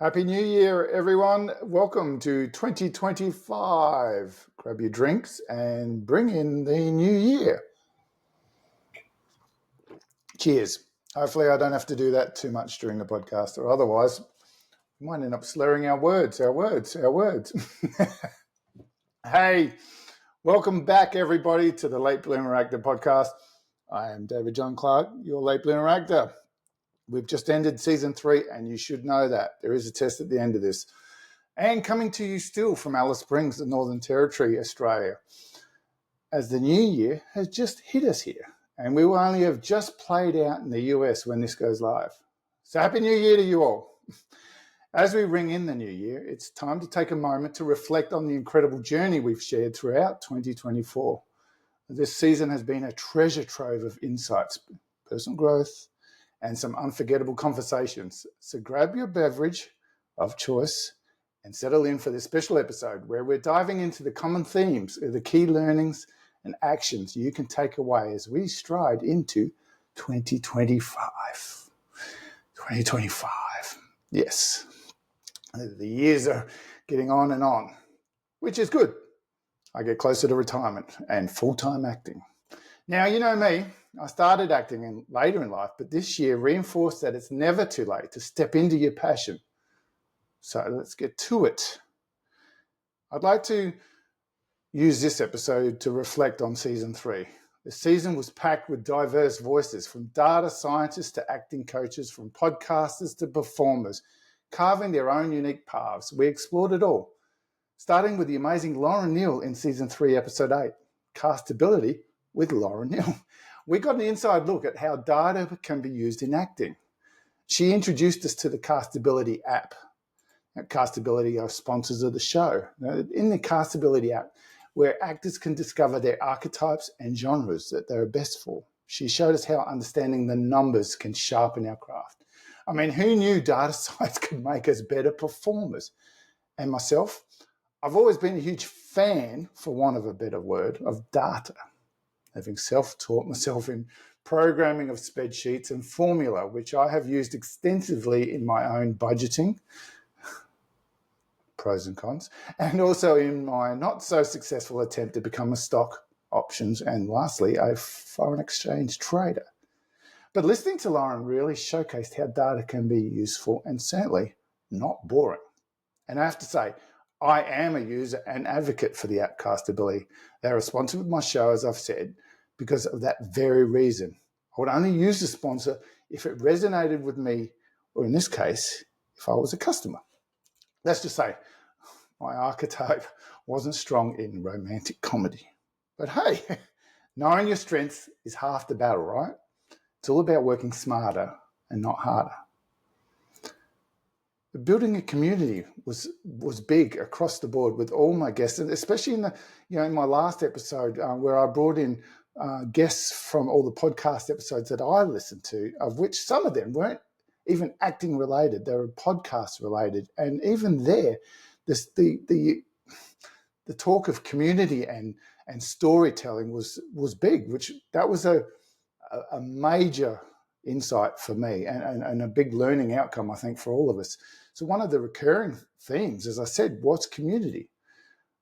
Happy New Year, everyone. Welcome to 2025. Grab your drinks and bring in the new year. Cheers. Hopefully, I don't have to do that too much during the podcast, or otherwise, we might end up slurring our words. Hey, welcome back, everybody, to the Late Bloomer Actor podcast. I am David John Clark, your Late Bloomer Actor. We've just ended season 3, and you should know that. There is a test at the end of this. And coming to you still from Alice Springs, the Northern Territory, Australia, as the new year has just hit us here. And we will only have just played out in the US when this goes live. So Happy New Year to you all. As we ring in the new year, it's time to take a moment to reflect on the incredible journey we've shared throughout 2024. This season has been a treasure trove of insights, personal growth, and some unforgettable conversations. So grab your beverage of choice and settle in for this special episode where we're diving into the common themes, the key learnings and actions you can take away as we stride into 2025. 2025. Yes. The years are getting on and on, which is good. I get closer to retirement and full-time acting. Now, you know me, I started acting later in life, but this year reinforced that it's never too late to step into your passion. So let's get to it. I'd like to use this episode to reflect on season 3. The season was packed with diverse voices, from data scientists to acting coaches, from podcasters to performers, carving their own unique paths. We explored it all, starting with the amazing Lauren Neal in season 3, episode 8, Castability with Lauren Neal. We got an inside look at how data can be used in acting. She introduced us to the Castability app. Castability are sponsors of the show. In the Castability app, where actors can discover their archetypes and genres that they're best for, she showed us how understanding the numbers can sharpen our craft. I mean, who knew data science could make us better performers? And myself, I've always been a huge fan, for want of a better word, of data, having self-taught myself in programming of spreadsheets and formula, which I have used extensively in my own budgeting, pros and cons, and also in my not so successful attempt to become a stock, options, and lastly, a foreign exchange trader. But listening to Lauren really showcased how data can be useful and certainly not boring. And I have to say, I am a user and advocate for the app Castability. They're a sponsor of my show, as I've said, because of that very reason. I would only use the sponsor if it resonated with me, or in this case, if I was a customer. Let's just say my archetype wasn't strong in romantic comedy. But hey, knowing your strengths is half the battle, right? It's all about working smarter and not harder. Building a community was big across the board with all my guests, and especially in my last episode where I brought in guests from all the podcast episodes that I listened to, of which some of them weren't even acting related; they were podcast related, and even there, the talk of community and storytelling was big, which that was a major insight for me and a big learning outcome, I think, for all of us. So one of the recurring themes, as I said, was community.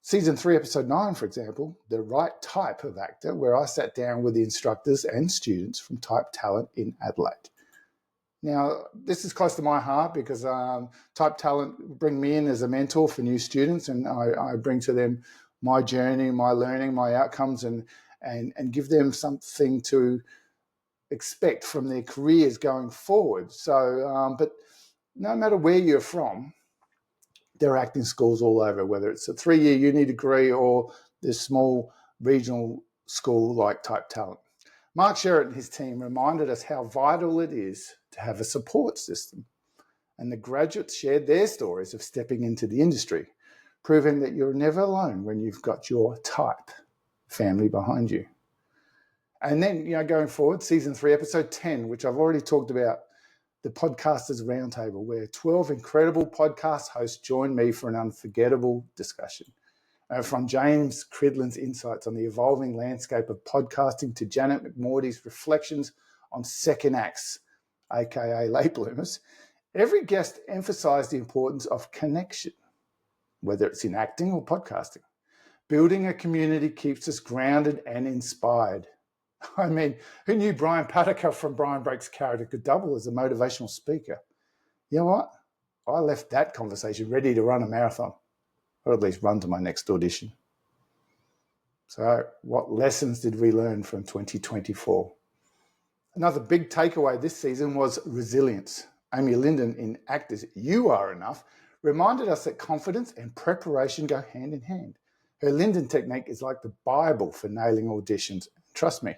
Season 3, episode 9, for example, The Right Type of Actor, where I sat down with the instructors and students from Type Talent in Adelaide. Now, this is close to my heart because Type Talent bring me in as a mentor for new students, and I bring to them my journey, my learning, my outcomes, and give them something to expect from their careers going forward. So, but no matter where you're from, there are acting schools all over, whether it's a 3-year uni degree or this small regional school like Type Talent. Mark Sherritt and his team reminded us how vital it is to have a support system. And the graduates shared their stories of stepping into the industry, proving that you're never alone when you've got your type family behind you. And then, going forward, season 3, episode 10, which I've already talked about, the Podcasters Roundtable, where 12 incredible podcast hosts joined me for an unforgettable discussion. From James Cridland's insights on the evolving landscape of podcasting to Janet McMorty's reflections on second acts, aka late bloomers, Every guest emphasized the importance of connection, whether it's in acting or podcasting. Building a community keeps us grounded and inspired. I mean, who knew Brian Pataker from Brian Breaks Character could double as a motivational speaker? You know what? I left that conversation ready to run a marathon, or at least run to my next audition. So what lessons did we learn from 2024? Another big takeaway this season was resilience. Amy Linden in Actors You Are Enough reminded us that confidence and preparation go hand in hand. Her Linden technique is like the Bible for nailing auditions. Trust me,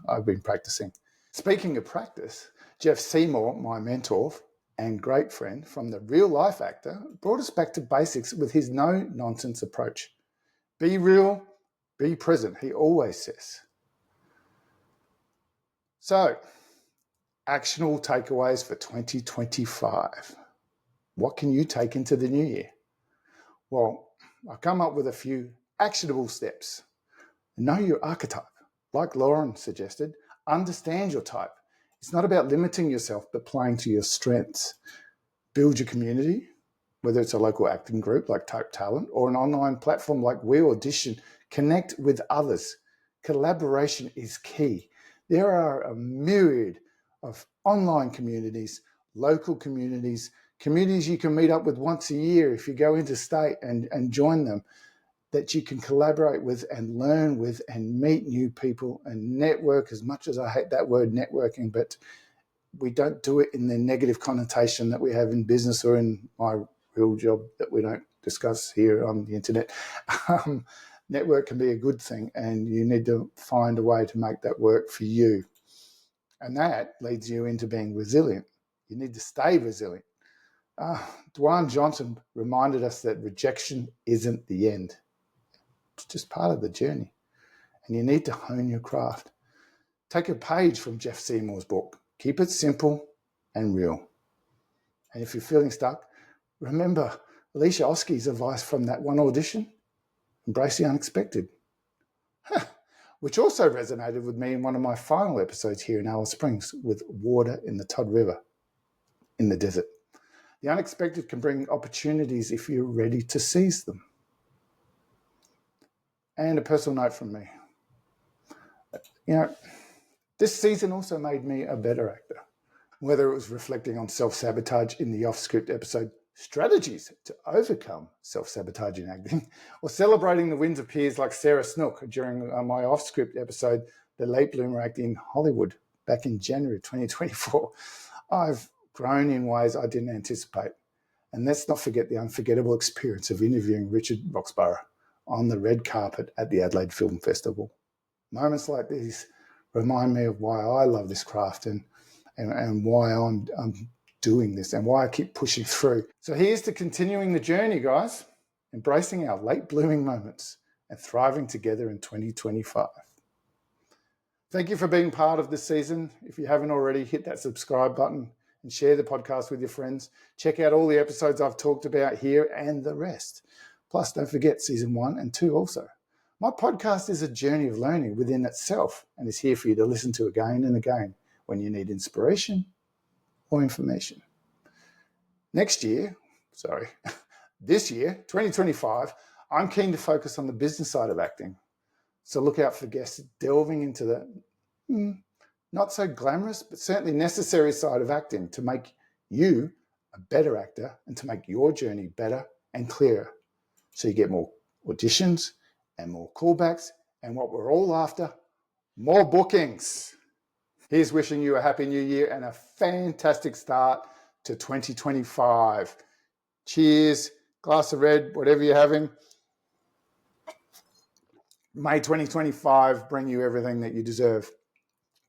I've been practicing. Speaking of practice, Jeff Seymour, my mentor and great friend from the real life actor, brought us back to basics with his no-nonsense approach. Be real, be present, he always says. So, actionable takeaways for 2025. What can you take into the new year? Well, I've come up with a few actionable steps. Know your archetype. Like Lauren suggested, understand your type. It's not about limiting yourself, but playing to your strengths. Build your community, whether it's a local acting group like Type Talent or an online platform like We Audition. Connect with others. Collaboration is key. There are a myriad of online communities, local communities, communities you can meet up with once a year if you go interstate and join them, that you can collaborate with and learn with and meet new people and network. As much as I hate that word networking, but we don't do it in the negative connotation that we have in business or in my real job that we don't discuss here on the internet. Network can be a good thing, and you need to find a way to make that work for you. And that leads you into being resilient. You need to stay resilient. Dwayne Johnson reminded us that rejection isn't the end. It's just part of the journey. And you need to hone your craft. Take a page from Jeff Seymour's book. Keep it simple and real. And if you're feeling stuck, remember Alicia Oski's advice from that one audition. Embrace the unexpected. Which also resonated with me in one of my final episodes here in Alice Springs with water in the Todd River in the desert. The unexpected can bring opportunities if you're ready to seize them. And a personal note from me. This season also made me a better actor. Whether it was reflecting on self-sabotage in the off-script episode, Strategies to Overcome Self-Sabotage in Acting, or celebrating the wins of peers like Sarah Snook during my off-script episode, The Late Bloomer Acting in Hollywood, back in January 2024, I've grown in ways I didn't anticipate. And let's not forget the unforgettable experience of interviewing Richard Roxburgh on the red carpet at the Adelaide Film Festival. Moments like these remind me of why I love this craft and why I'm doing this and why I keep pushing through. So here's to continuing the journey, guys, embracing our late blooming moments and thriving together in 2025. Thank you for being part of this season. If you haven't already, hit that subscribe button and share the podcast with your friends. Check out all the episodes I've talked about here and the rest. Plus, don't forget season 1 and 2 also. My podcast is a journey of learning within itself and is here for you to listen to again and again when you need inspiration or information. This year, 2025, I'm keen to focus on the business side of acting. So look out for guests delving into the not so glamorous, but certainly necessary side of acting to make you a better actor and to make your journey better and clearer. So you get more auditions and more callbacks and what we're all after, more bookings. Here's wishing you a happy new year and a fantastic start to 2025. Cheers, glass of red, whatever you're having. May 2025 bring you everything that you deserve.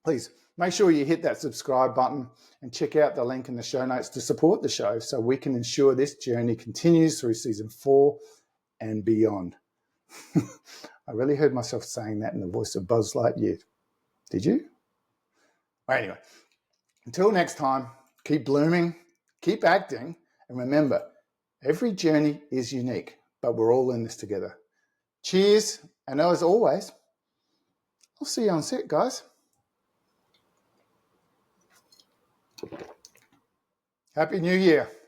Please make sure you hit that subscribe button and check out the link in the show notes to support the show so we can ensure this journey continues through season 4 and beyond. I really heard myself saying that in the voice of Buzz Lightyear. Did you? Well, anyway, until next time, keep blooming, keep acting, and remember, every journey is unique, but we're all in this together. Cheers, and as always, I'll see you on set, guys. Happy New Year.